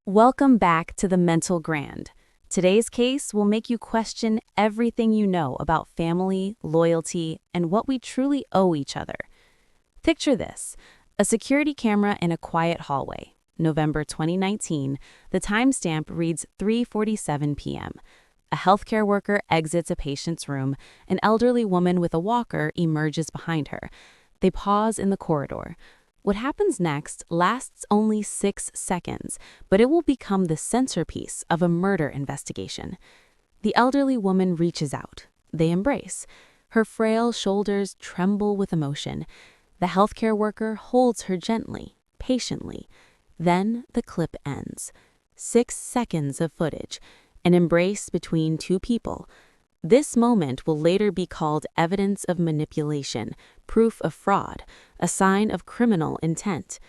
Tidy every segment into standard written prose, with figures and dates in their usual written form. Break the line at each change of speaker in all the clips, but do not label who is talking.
Welcome back to the Mental Grand. Today's case will make you question everything you know about family, loyalty, and what we truly owe each other. Picture this: a security camera in a quiet hallway. November 2019, the timestamp reads 3:47 p.m. A healthcare worker exits a patient's room. An elderly woman with a walker emerges behind her. They pause in the corridor. What happens next lasts only 6 seconds, but it will become the centerpiece of a murder investigation. The elderly woman reaches out. They embrace. Her frail shoulders tremble with emotion. The healthcare worker holds her gently, patiently. Then the clip ends. 6 seconds of footage, an embrace between two people. This moment will later be called evidence of manipulation, proof of fraud, a sign of criminal intent.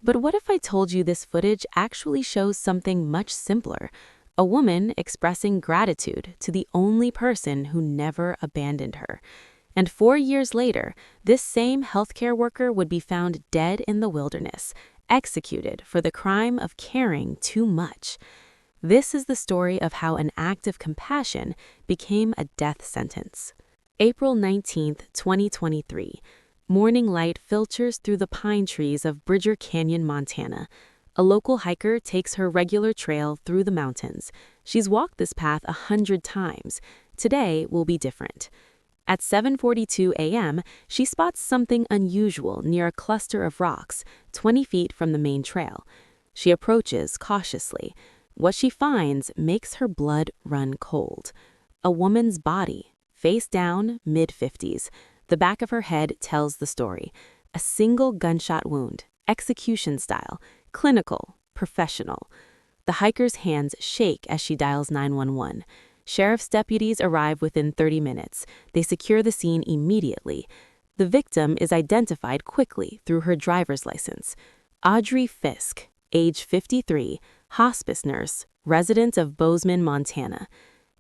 But what if I told you this footage actually shows something much simpler? A woman expressing gratitude to the only person who never abandoned her. And 4 years later, this same healthcare worker would be found dead in the wilderness, executed for the crime of caring too much. This is the story of how an act of compassion became a death sentence. April 19, 2023. Morning light filters through the pine trees of Bridger Canyon, Montana. A local hiker takes her regular trail through the mountains. She's walked this path 100 times. Today will be different. At 7:42 a.m., she spots something unusual near a cluster of rocks, 20 feet from the main trail. She approaches cautiously. What she finds makes her blood run cold. A woman's body, face down, mid-50s. The back of her head tells the story. A single gunshot wound, execution style, clinical, professional. The hiker's hands shake as she dials 911. Sheriff's deputies arrive within 30 minutes. They secure the scene immediately. The victim is identified quickly through her driver's license. Audrey Fiske, age 53, hospice nurse, resident of Bozeman, Montana.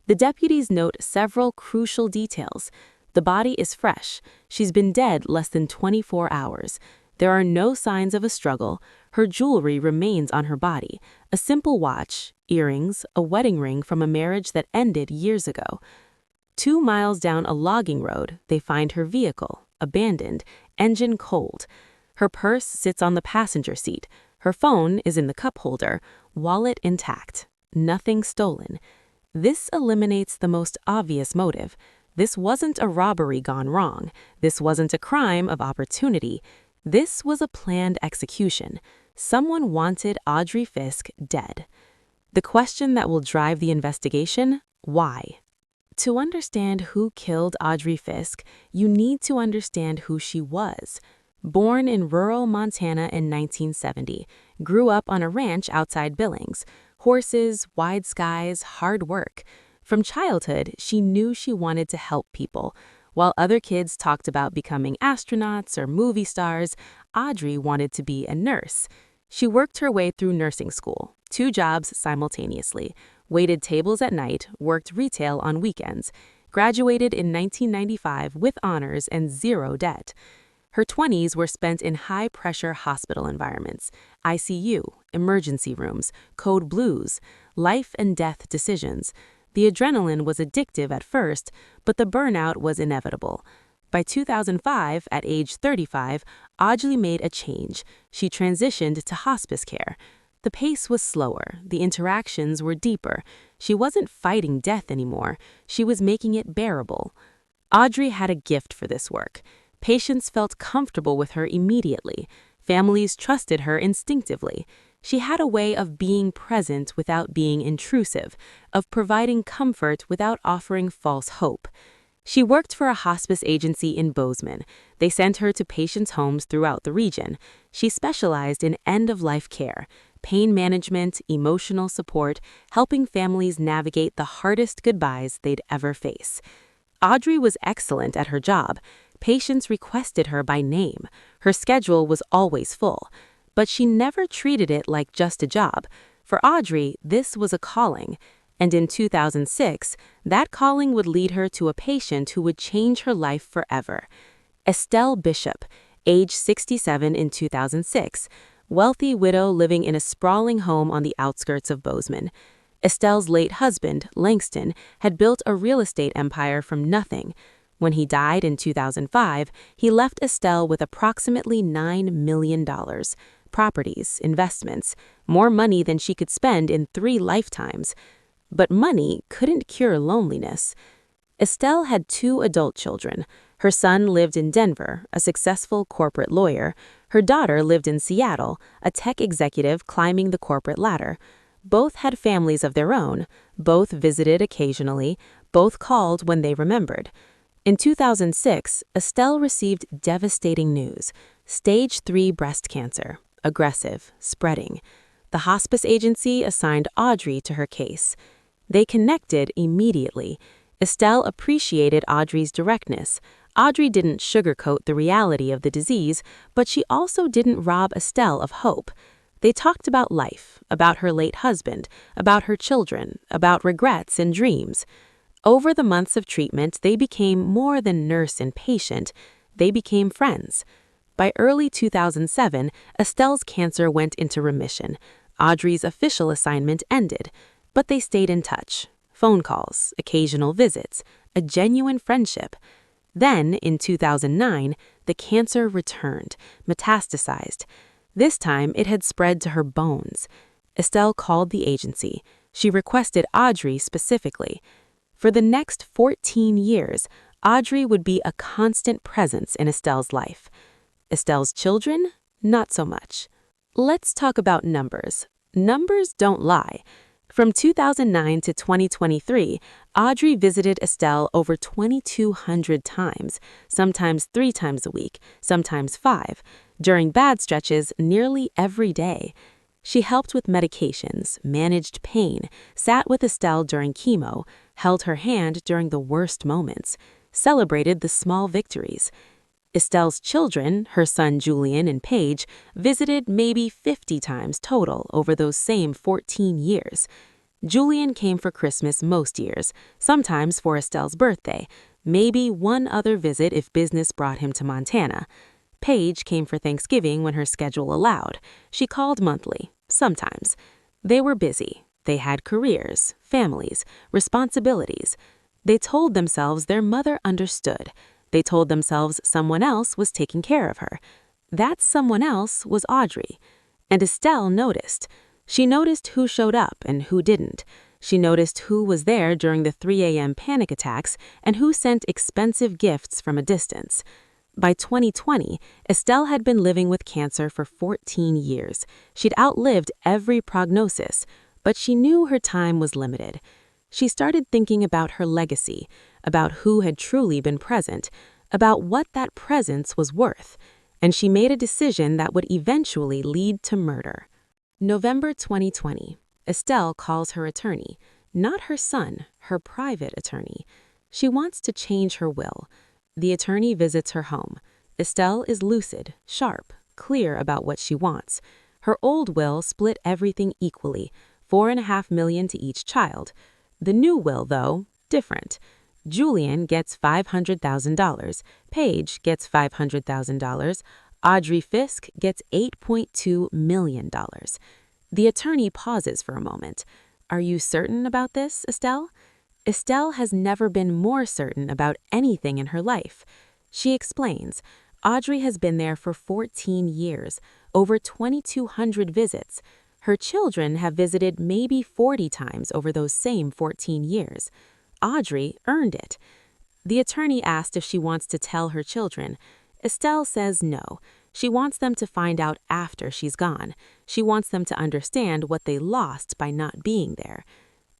The deputies note several crucial details. The body is fresh. She's been dead less than 24 hours. There are no signs of a struggle. Her jewelry remains on her body. A simple watch, earrings, a wedding ring from a marriage that ended years ago. 2 miles down a logging road, they find her vehicle, abandoned, engine cold. Her purse sits on the passenger seat. Her phone is in the cup holder, wallet intact, nothing stolen. This eliminates the most obvious motive. This wasn't a robbery gone wrong. This wasn't a crime of opportunity. This was a planned execution. Someone wanted Audrey Fiske dead. The question that will drive the investigation: why? To understand who killed Audrey Fiske, you need to understand who she was. Born in rural Montana in 1970, grew up on a ranch outside Billings. Horses, wide skies, hard work. From childhood, she knew she wanted to help people. While other kids talked about becoming astronauts or movie stars, Audrey wanted to be a nurse. She worked her way through nursing school, 2 jobs simultaneously, waited tables at night, worked retail on weekends, graduated in 1995 with honors and 0 debt. Her 20s were spent in high-pressure hospital environments, ICU, emergency rooms, code blues, life and death decisions. The adrenaline was addictive at first, but the burnout was inevitable. By 2005, at age 35, Audrey made a change. She transitioned to hospice care. The pace was slower, the interactions were deeper. She wasn't fighting death anymore, she was making it bearable. Audrey had a gift for this work. Patients felt comfortable with her immediately. Families trusted her instinctively. She had a way of being present without being intrusive, of providing comfort without offering false hope. She worked for a hospice agency in Bozeman. They sent her to patients' homes throughout the region. She specialized in end-of-life care, pain management, emotional support, helping families navigate the hardest goodbyes they'd ever face. Audrey was excellent at her job. Patients requested her by name. Her schedule was always full. But she never treated it like just a job. For Audrey, this was a calling. And in 2006, that calling would lead her to a patient who would change her life forever. Estelle Bishop, age 67 in 2006, wealthy widow living in a sprawling home on the outskirts of Bozeman. Estelle's late husband, Langston, had built a real estate empire from nothing. When he died in 2005, he left Estelle with approximately $9 million. Properties, investments, more money than she could spend in 3 lifetimes. But money couldn't cure loneliness. Estelle had 2 adult children. Her son lived in Denver, a successful corporate lawyer. Her daughter lived in Seattle, a tech executive climbing the corporate ladder. Both had families of their own, both visited occasionally, both called when they remembered. In 2006, Estelle received devastating news: stage 3 breast cancer, aggressive, spreading. The hospice agency assigned Audrey to her case. They connected immediately. Estelle appreciated Audrey's directness. Audrey didn't sugarcoat the reality of the disease, but she also didn't rob Estelle of hope. They talked about life, about her late husband, about her children, about regrets and dreams. Over the months of treatment, they became more than nurse and patient. They became friends. By early 2007, Estelle's cancer went into remission. Audrey's official assignment ended, but they stayed in touch. Phone calls, occasional visits, a genuine friendship. Then, in 2009, the cancer returned, metastasized. This time, it had spread to her bones. Estelle called the agency. She requested Audrey specifically. For the next 14 years, Audrey would be a constant presence in Estelle's life. Estelle's children? Not so much. Let's talk about numbers. Numbers don't lie. From 2009 to 2023, Audrey visited Estelle over 2,200 times, sometimes 3 times a week, sometimes 5. During bad stretches, nearly every day. She helped with medications, managed pain, sat with Estelle during chemo, held her hand during the worst moments, celebrated the small victories. Estelle's children, her son Julian and Paige, visited maybe 50 times total over those same 14 years. Julian came for Christmas most years, sometimes for Estelle's birthday, maybe one other visit if business brought him to Montana. Paige came for Thanksgiving when her schedule allowed. She called monthly, sometimes. They were busy. They had careers, families, responsibilities. They told themselves their mother understood. They told themselves someone else was taking care of her. That someone else was Audrey. And Estelle noticed. She noticed who showed up and who didn't. She noticed who was there during the 3 a.m. panic attacks and who sent expensive gifts from a distance. By 2020, Estelle had been living with cancer for 14 years. She'd outlived every prognosis, but she knew her time was limited. She started thinking about her legacy, about who had truly been present, about what that presence was worth, and she made a decision that would eventually lead to murder. November 2020, Estelle calls her attorney, not her son, her private attorney. She wants to change her will. The attorney visits her home. Estelle is lucid, sharp, clear about what she wants. Her old will split everything equally, $4.5 million to each child. The new will, though, different. Julian gets $500,000. Paige gets $500,000. Audrey Fiske gets $8.2 million. The attorney pauses for a moment. Are you certain about this, Estelle? Estelle has never been more certain about anything in her life. She explains, Audrey has been there for 14 years, over 2,200 visits. Her children have visited maybe 40 times over those same 14 years. Audrey earned it. The attorney asked if she wants to tell her children. Estelle says no. She wants them to find out after she's gone. She wants them to understand what they lost by not being there.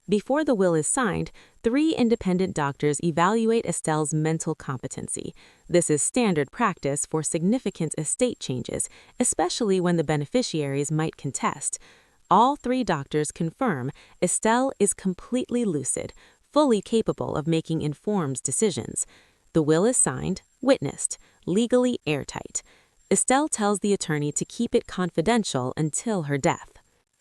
Before the will is signed, 3 independent doctors evaluate Estelle's mental competency. This is standard practice for significant estate changes, especially when the beneficiaries might contest. All 3 doctors confirm Estelle is completely lucid, fully capable of making informed decisions. The will is signed, witnessed, legally airtight. Estelle tells the attorney to keep it confidential until her death.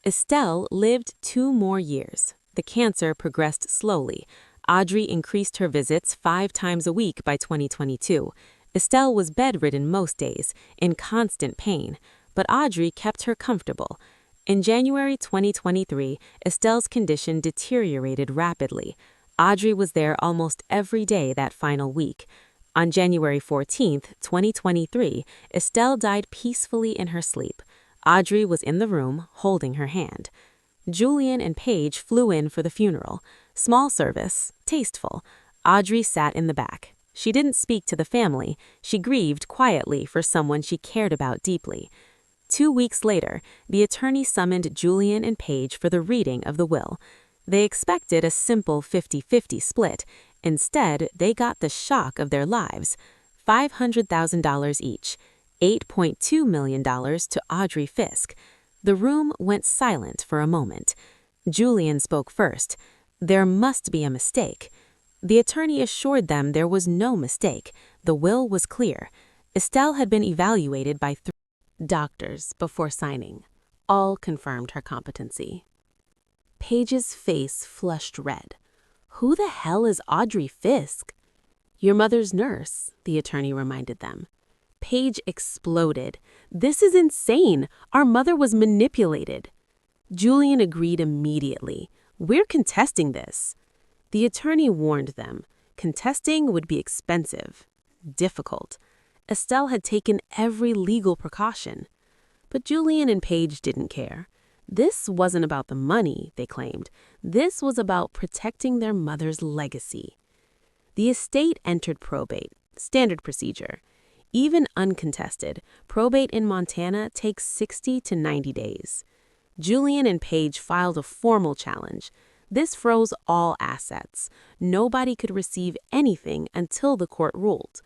Estelle lived 2 more years. The cancer progressed slowly. Audrey increased her visits 5 times a week by 2022. Estelle was bedridden most days, in constant pain. but Audrey kept her comfortable. In January 2023, Estelle's condition deteriorated rapidly. Audrey was there almost every day that final week. On January 14, 2023, Estelle died peacefully in her sleep. Audrey was in the room, holding her hand. Julian and Paige flew in for the funeral. Small service, tasteful. Audrey sat in the back. She didn't speak to the family. She grieved quietly for someone she cared about deeply. 2 weeks later, the attorney summoned Julian and Paige for the reading of the will. They expected a simple 50-50 split. Instead, they got the shock of their lives. $500,000 each. $8.2 million to Audrey Fiske. The room went silent for a moment. Julian spoke first. There must be a mistake. The attorney assured them there was no mistake. The will was clear. Estelle had been evaluated by 3 doctors before signing. All confirmed her competency. Paige's face flushed red. Who the hell is Audrey Fiske? Your mother's nurse, the attorney reminded them. Paige exploded. This is insane. Our mother was manipulated. Julian agreed immediately. We're contesting this. The attorney warned them. Contesting would be expensive, difficult. Estelle had taken every legal precaution. But Julian and Paige didn't care. This wasn't about the money, they claimed. This was about protecting their mother's legacy. The estate entered probate, standard procedure. Even uncontested, probate in Montana takes 60 to 90 days. Julian and Paige filed a formal challenge. This froze all assets. Nobody could receive anything until the court ruled.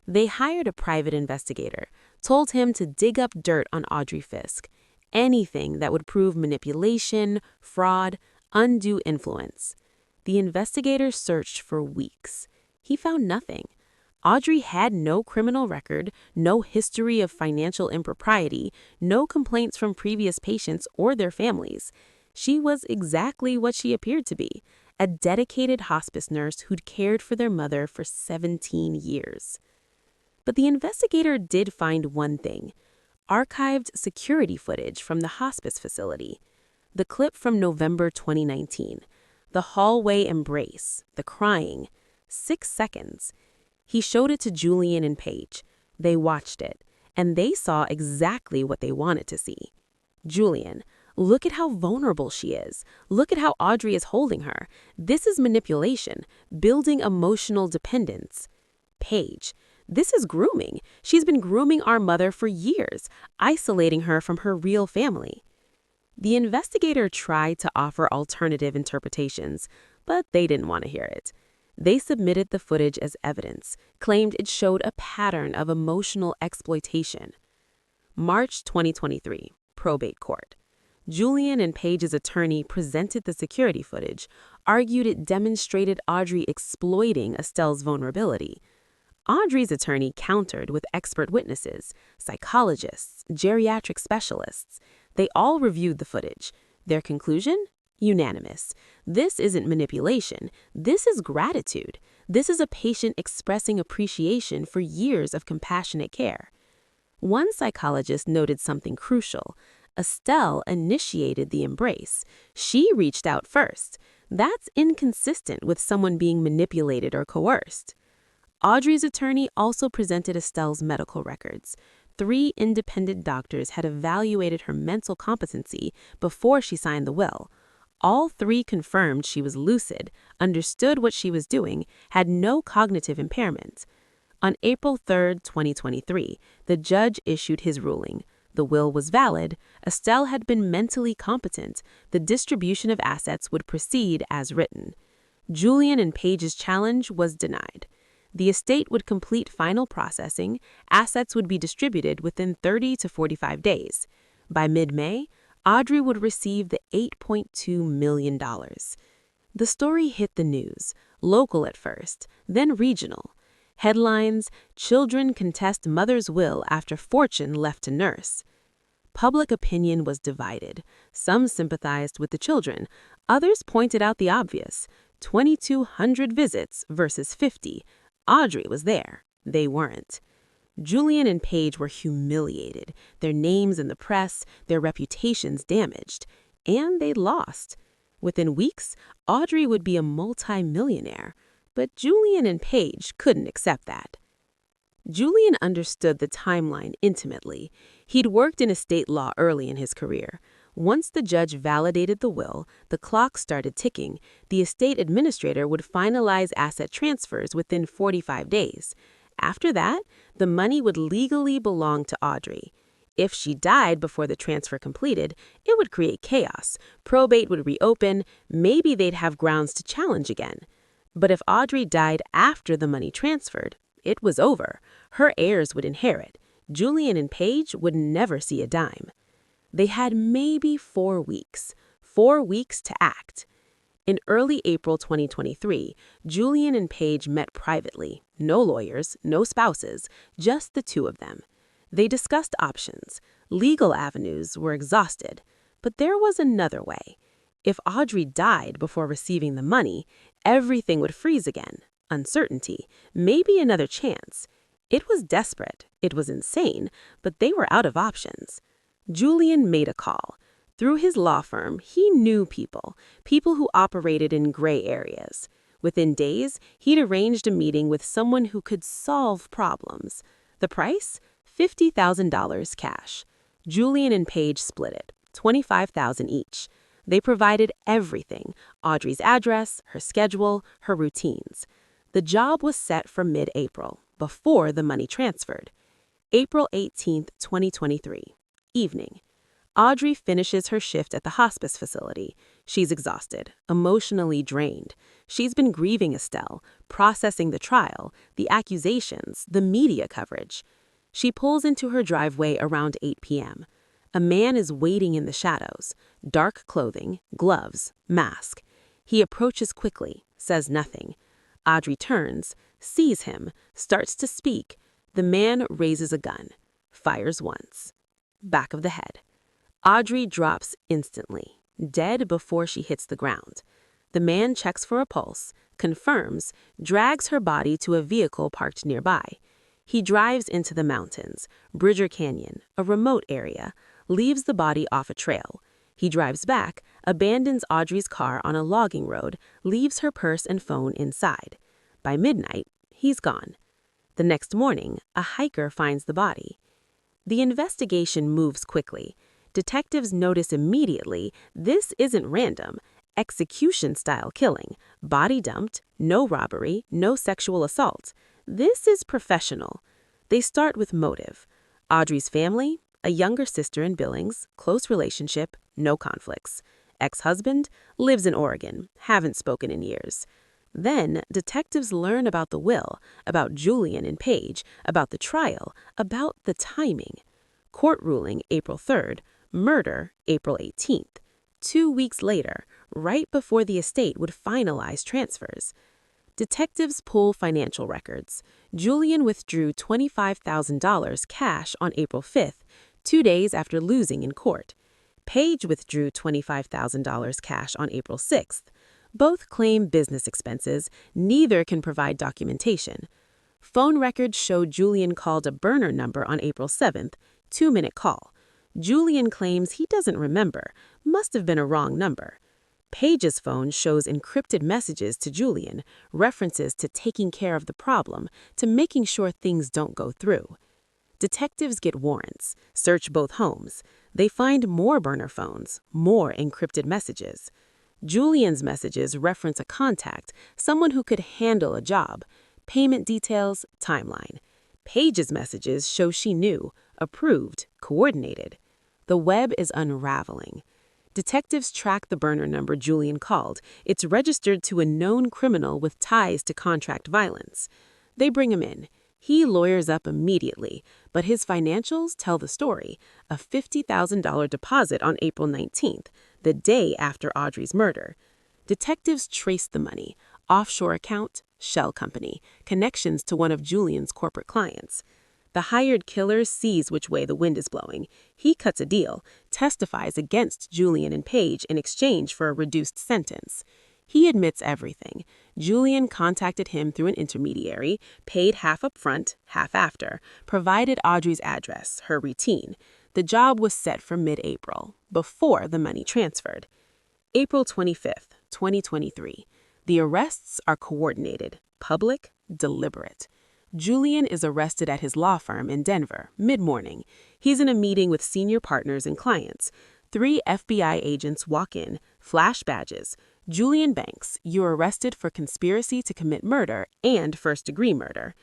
They hired a private investigator, told him to dig up dirt on Audrey Fiske, anything that would prove manipulation, fraud, undue influence. The investigator searched for weeks. He found nothing. Audrey had no criminal record, no history of financial impropriety, no complaints from previous patients or their families. She was exactly what she appeared to be, a dedicated hospice nurse who'd cared for their mother for 17 years. But the investigator did find one thing: archived security footage from the hospice facility. The clip from November 2019. The hallway embrace, the crying. 6 seconds. He showed it to Julian and Paige. They watched it, and they saw exactly what they wanted to see. Julian, look at how vulnerable she is. Look at how Audrey is holding her. This is manipulation, building emotional dependence. Paige, this is grooming. She's been grooming our mother for years, isolating her from her real family. The investigator tried to offer alternative interpretations, but they didn't want to hear it. They submitted the footage as evidence, claimed it showed a pattern of emotional exploitation. March 2023, probate court. Julian and Paige's attorney presented the security footage, argued it demonstrated Audrey exploiting Estelle's vulnerability. Audrey's attorney countered with expert witnesses, psychologists, geriatric specialists. They all reviewed the footage. Their conclusion? Unanimous. This isn't manipulation. This is gratitude. This is a patient expressing appreciation for years of compassionate care. One psychologist noted something crucial. Estelle initiated the embrace. She reached out first. That's inconsistent with someone being manipulated or coerced. Audrey's attorney also presented Estelle's medical records. 3 independent doctors had evaluated her mental competency before she signed the will. All 3 confirmed she was lucid, understood what she was doing, had no cognitive impairment. On April 3, 2023, the judge issued his ruling. The will was valid. Estelle had been mentally competent. The distribution of assets would proceed as written. Julian and Paige's challenge was denied. The estate would complete final processing. Assets would be distributed within 30 to 45 days. By mid-May, Audrey would receive the $8.2 million. The story hit the news, local at first, then regional. Headlines: Children contest mother's will after fortune left to nurse. Public opinion was divided. Some sympathized with the children. Others pointed out the obvious: 2,200 visits versus 50. Audrey was there. They weren't. Julian and Paige were humiliated, their names in the press, their reputations damaged, and they lost. Within weeks, Audrey would be a multi-millionaire, but Julian and Paige couldn't accept that. Julian understood the timeline intimately. He'd worked in estate law early in his career. Once the judge validated the will, the clock started ticking. The estate administrator would finalize asset transfers within 45 days. After that, the money would legally belong to Audrey. If she died before the transfer completed, it would create chaos. Probate would reopen. Maybe they'd have grounds to challenge again. But if Audrey died after the money transferred, it was over. Her heirs would inherit. Julian and Paige would never see a dime. They had maybe 4 weeks. 4 weeks to act. In early April 2023, Julian and Paige met privately. No lawyers, no spouses, just the two of them. They discussed options. Legal avenues were exhausted. But there was another way. If Audrey died before receiving the money, everything would freeze again. Uncertainty, maybe another chance. It was desperate, it was insane, but they were out of options. Julian made a call. Through his law firm, he knew people who operated in gray areas. Within days, he'd arranged a meeting with someone who could solve problems. The price? $50,000 cash. Julian and Paige split it, $25,000 each. They provided everything: Audrey's address, her schedule, her routines. The job was set for mid-April, before the money transferred. April 18, 2023. Evening. Audrey finishes her shift at the hospice facility. She's exhausted, emotionally drained. She's been grieving Estelle, processing the trial, the accusations, the media coverage. She pulls into her driveway around 8 p.m. A man is waiting in the shadows. Dark clothing, gloves, mask. He approaches quickly, says nothing. Audrey turns, sees him, starts to speak. The man raises a gun, fires once. Back of the head. Audrey drops instantly, dead before she hits the ground. The man checks for a pulse, confirms, drags her body to a vehicle parked nearby. He drives into the mountains, Bridger Canyon, a remote area, leaves the body off a trail. He drives back, abandons Audrey's car on a logging road, leaves her purse and phone inside. By midnight, he's gone. The next morning, a hiker finds the body. The investigation moves quickly. Detectives notice immediately this isn't random. Execution-style killing. Body dumped, no robbery, no sexual assault. This is professional. They start with motive. Audrey's family, a younger sister in Billings, close relationship, no conflicts. Ex-husband, lives in Oregon, haven't spoken in years. Then, detectives learn about the will, about Julian and Paige, about the trial, about the timing. Court ruling April 3rd, murder April 18th. 2 weeks later, right before the estate would finalize transfers. Detectives pull financial records. Julian withdrew $25,000 cash on April 5th, 2 days after losing in court. Paige withdrew $25,000 cash on April 6th. Both claim business expenses. Neither can provide documentation. Phone records show Julian called a burner number on April 7th, 2-minute call. Julian claims he doesn't remember, must have been a wrong number. Paige's phone shows encrypted messages to Julian, references to taking care of the problem, to making sure things don't go through. Detectives get warrants, search both homes. They find more burner phones, more encrypted messages. Julian's messages reference a contact, someone who could handle a job. Payment details, timeline. Paige's messages show she knew, approved, coordinated. The web is unraveling. Detectives track the burner number Julian called. It's registered to a known criminal with ties to contract violence. They bring him in. He lawyers up immediately, but his financials tell the story. A $50,000 deposit on April 19th, the day after Audrey's murder. Detectives trace the money. Offshore account, shell company, connections to one of Julian's corporate clients. The hired killer sees which way the wind is blowing. He cuts a deal, testifies against Julian and Paige in exchange for a reduced sentence.
He admits everything. Julian contacted him through an intermediary, paid half up front, half after, provided Audrey's address, her routine. The job was set for mid-April, before the money transferred. April 25th, 2023. The arrests are coordinated, public, deliberate. Julian is arrested at his law firm in Denver, mid-morning. He's in a meeting with senior partners and clients. 3 FBI agents walk in, flash badges. Julian Banks, you're arrested for conspiracy to commit murder and first-degree murder.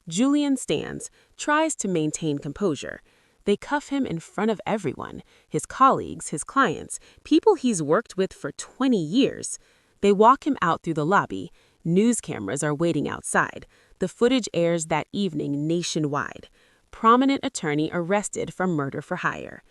Julian stands, tries to maintain composure. They cuff him in front of everyone, his colleagues, his clients, people he's worked with for 20 years. They walk him out through the lobby. News cameras are waiting outside. The footage airs that evening nationwide. Prominent attorney arrested for murder for hire.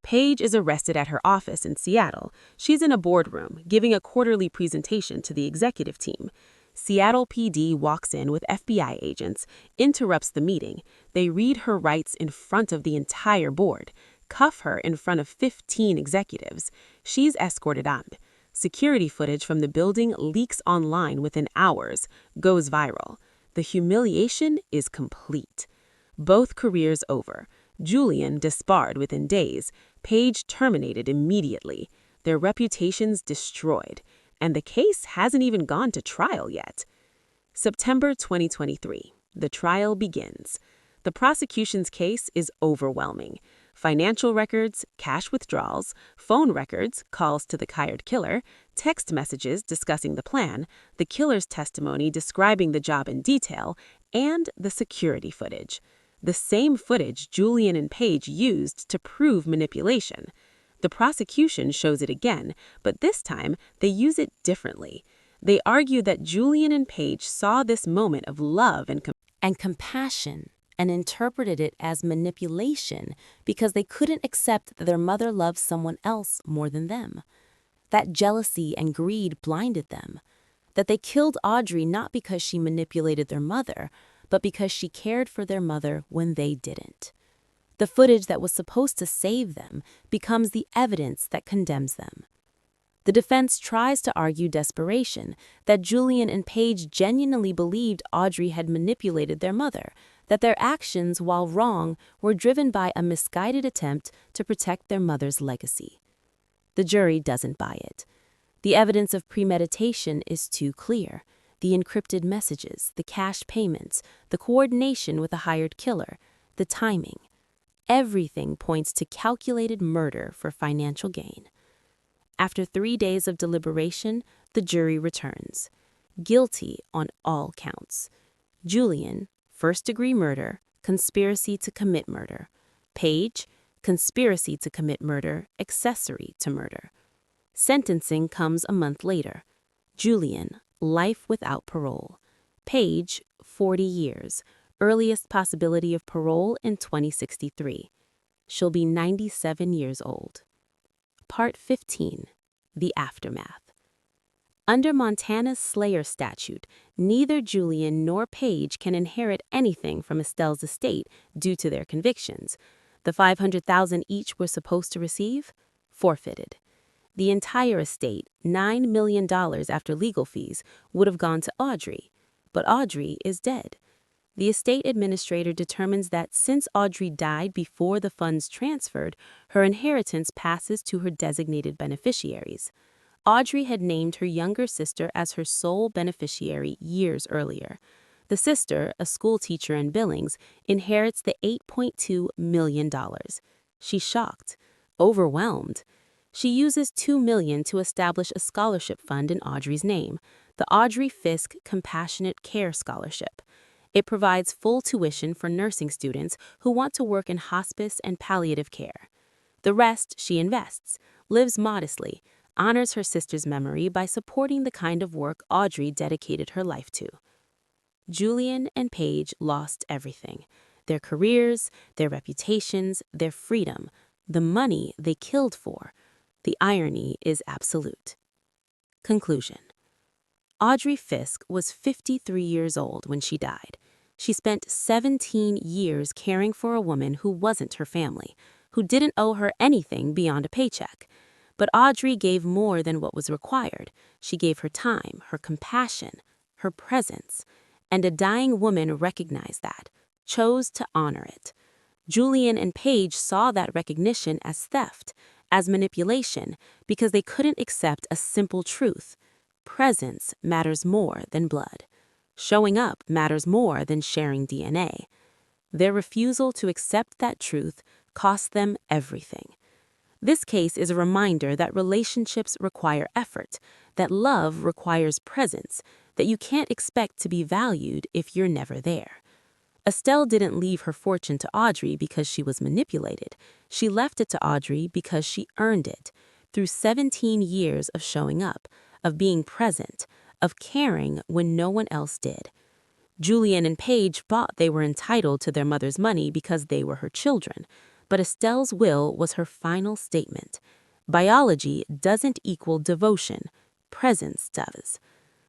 Paige is arrested at her office in Seattle. She's in a boardroom, giving a quarterly presentation to the executive team. Seattle PD walks in with FBI agents, interrupts the meeting. They read her rights in front of the entire board, cuff her in front of 15 executives. She's escorted on. Security footage from the building leaks online within hours, goes viral. The humiliation is complete. Both careers over. Julian disbarred within days, Paige terminated immediately, their reputations destroyed, and the case hasn't even gone to trial yet. September 2023. The trial begins. The prosecution's case is overwhelming. Financial records, cash withdrawals, phone records, calls to the hired killer, text messages discussing the plan, the killer's testimony describing the job in detail, and the security footage. The same footage Julian and Paige used to prove manipulation. The prosecution shows it again, but this time they use it differently. They argue that Julian and Paige saw this moment of love and compassion and interpreted it as manipulation because they couldn't accept that their mother loved someone else more than them. That jealousy and greed blinded them. That they killed Audrey not because she manipulated their mother, but because she cared for their mother when they didn't. The footage that was supposed to save them becomes the evidence that condemns them. The defense tries to argue desperation, that Julian and Paige genuinely believed Audrey had manipulated their mother, that their actions, while wrong, were driven by a misguided attempt to protect their mother's legacy. The jury doesn't buy it. The evidence of premeditation is too clear. The encrypted messages, the cash payments, the coordination with a hired killer, the timing. Everything points to calculated murder for financial gain. After 3 days of deliberation, the jury returns. Guilty on all counts. Julian, first-degree murder, conspiracy to commit murder. Paige, conspiracy to commit murder, accessory to murder. Sentencing comes a month later. Julian, life without parole. Paige, 40 years, earliest possibility of parole in 2063. She'll be 97 years old. Part 15. The Aftermath. Under Montana's Slayer statute, neither Julian nor Paige can inherit anything from Estelle's estate due to their convictions. The $500,000 each were supposed to receive? Forfeited. The entire estate, $9 million after legal fees, would have gone to Audrey. But Audrey is dead. The estate administrator determines that since Audrey died before the funds transferred, her inheritance passes to her designated beneficiaries. Audrey had named her younger sister as her sole beneficiary years earlier. The sister, a school teacher in Billings, inherits the $8.2 million. She's shocked, overwhelmed. She uses $2 million to establish a scholarship fund in Audrey's name, the Audrey Fiske Compassionate Care Scholarship. It provides full tuition for nursing students who want to work in hospice and palliative care. The rest she invests, lives modestly, honors her sister's memory by supporting the kind of work Audrey dedicated her life to. Julian and Paige lost everything: their careers, their reputations, their freedom, the money they killed for. The irony is absolute. Conclusion. Audrey Fiske was 53 years old when she died. She spent 17 years caring for a woman who wasn't her family, who didn't owe her anything beyond a paycheck. But Audrey gave more than what was required. She gave her time, her compassion, her presence. And a dying woman recognized that, chose to honor it. Julian and Paige saw that recognition as theft, as manipulation, because they couldn't accept a simple truth. Presence matters more than blood. Showing up matters more than sharing DNA. Their refusal to accept that truth cost them everything. This case is a reminder that relationships require effort, that love requires presence, that you can't expect to be valued if you're never there. Estelle didn't leave her fortune to Audrey because she was manipulated. She left it to Audrey because she earned it, through 17 years of showing up, of being present, of caring when no one else did. Julian and Paige thought they were entitled to their mother's money because they were her children, but Estelle's will was her final statement. Biology doesn't equal devotion, presence does.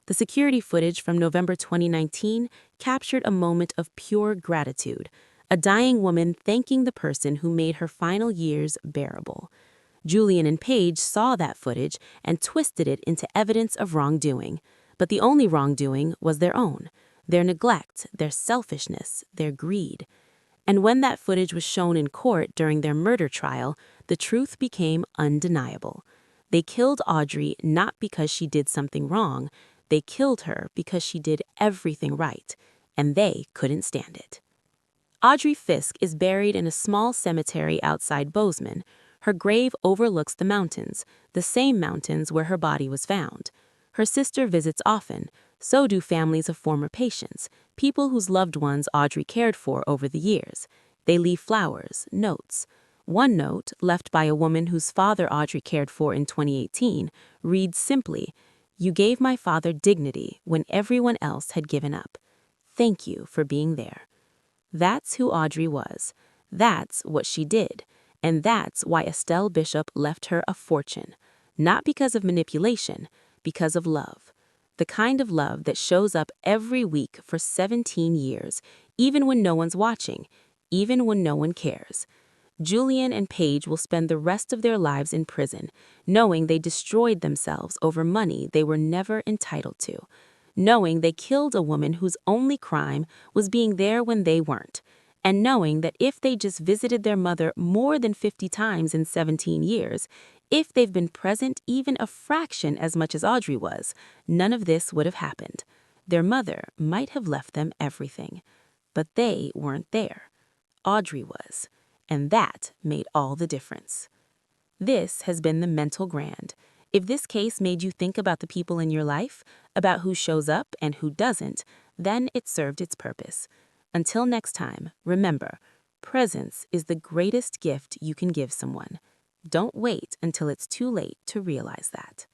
The security footage from November 2019 captured a moment of pure gratitude, a dying woman thanking the person who made her final years bearable. Julian and Paige saw that footage and twisted it into evidence of wrongdoing, but the only wrongdoing was their own, their neglect, their selfishness, their greed. And when that footage was shown in court during their murder trial, the truth became undeniable. They killed Audrey not because she did something wrong. They killed her because she did everything right, and they couldn't stand it. Audrey Fiske is buried in a small cemetery outside Bozeman. Her grave overlooks the mountains, the same mountains where her body was found. Her sister visits often, so do families of former patients, people whose loved ones Audrey cared for over the years. They leave flowers, notes. One note, left by a woman whose father Audrey cared for in 2018, reads simply, "You gave my father dignity when everyone else had given up. Thank you for being there." That's who Audrey was. That's what she did. And that's why Estelle Bishop left her a fortune. Not because of manipulation, because of love. The kind of love that shows up every week for 17 years, even when no one's watching, even when no one cares. Julian and Paige will spend the rest of their lives in prison, knowing they destroyed themselves over money they were never entitled to, knowing they killed a woman whose only crime was being there when they weren't, and knowing that if they just visited their mother more than 50 times in 17 years, if they've been present even a fraction as much as Audrey was, none of this would have happened. Their mother might have left them everything, but they weren't there. Audrey was. And that made all the difference. This has been the Mental Grand. If this case made you think about the people in your life, about who shows up and who doesn't, then it served its purpose. Until next time, remember, presence is the greatest gift you can give someone. Don't wait until it's too late to realize that.